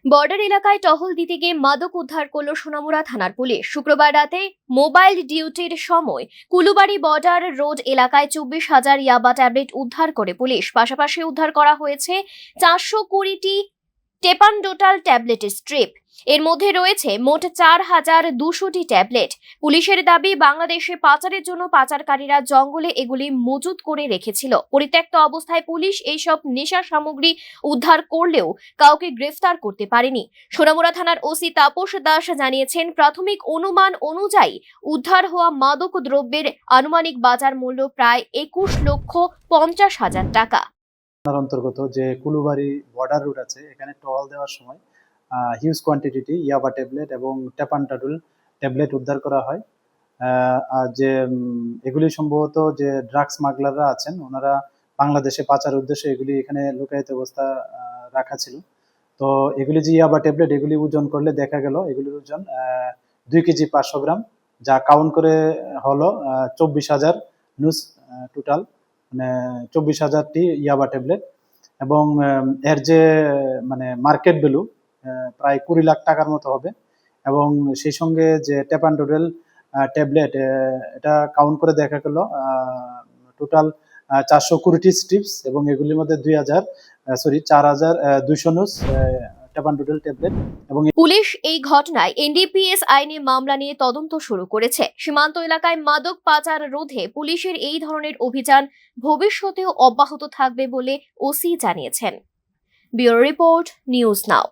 Border এলাকায় টহল দিতে গিয়ে মাদক উদ্ধার করল সোনামুড়া থানার পুলিশ। শুক্রবার রাতে মোবাইল ডিউটির সময় কুলুবাড়ি বর্ডার রোড এলাকায় 24,000 ইয়াবা ট্যাবলেট উদ্ধার করে পুলিশ। পাশাপাশি উদ্ধার করা হয়েছে 420টি টেপানডোটাল ট্যাবলেটের স্ট্রিপ। এর মধ্যে রয়েছে মোট 4,200টি ট্যাবলেট। পুলিশের দাবি, বাংলাদেশে পাচারের জন্য পাচারকারীরা জঙ্গলে এগুলি মজুত করে রেখেছিল। পরিত্যক্ত অবস্থায় পুলিশ এইসব নেশা সামগ্রী উদ্ধার করলেও কাউকে গ্রেফতার করতে পারেনি। সোনামুড়া থানার ওসি তাপস দাস জানিয়েছেন, প্রাথমিক অনুমান অনুযায়ী উদ্ধার হওয়া মাদক দ্রব্যের আনুমানিক বাজার মূল্য প্রায় 21,50,000 টাকা। অন্তর্গত যে কুলুবাড়ি বর্ডার রুট আছে, এখানে টহল দেওয়ার সময় হিউজ কোয়ান্টিটি ইয়াবা ট্যাবলেট এবং টেপানটাডুল ট্যাবলেট উদ্ধার করা হয়। আর যে এগুলি সম্ভবত যে ড্রাগস স্মাগলাররা আছেন, ওনারা বাংলাদেশে পাচার উদ্দেশ্যে এগুলি এখানে লুকায়িত অবস্থা রাখা ছিল। তো এগুলি যে ইয়াবা ট্যাবলেট, এগুলি ওজন করলে দেখা গেল এগুলির ওজন 2 কেজি 500 গ্রাম, যা কাউন্ট করে হলো 24,000 নুস টোটাল, মানে 24,000টি ইয়াবা ট্যাবলেট। এবং এর যে মানে মার্কেট ভ্যালু প্রায় 20 লাখ টাকার মতো হবে। এবং সেই সঙ্গে যে টেপানডোডেল ট্যাবলেট, এটা কাউন্ট করে দেখা গেল টোটাল 420টি স্ট্রিপস, এবং এগুলির মধ্যে 4,200 নুস টেপানডোডেল ট্যাবলেট। এবং পুলিশ এই ঘটনায় এনডিপিএস আইনে মামলা নিয়ে তদন্ত শুরু করেছে। সীমান্ত এলাকায় মাদক পাচার রোধে পুলিশের এই ধরনের অভিযান ভবিষ্যতেও অব্যাহত থাকবে বলে ওসি জানিয়েছেন। Bureau report, news now.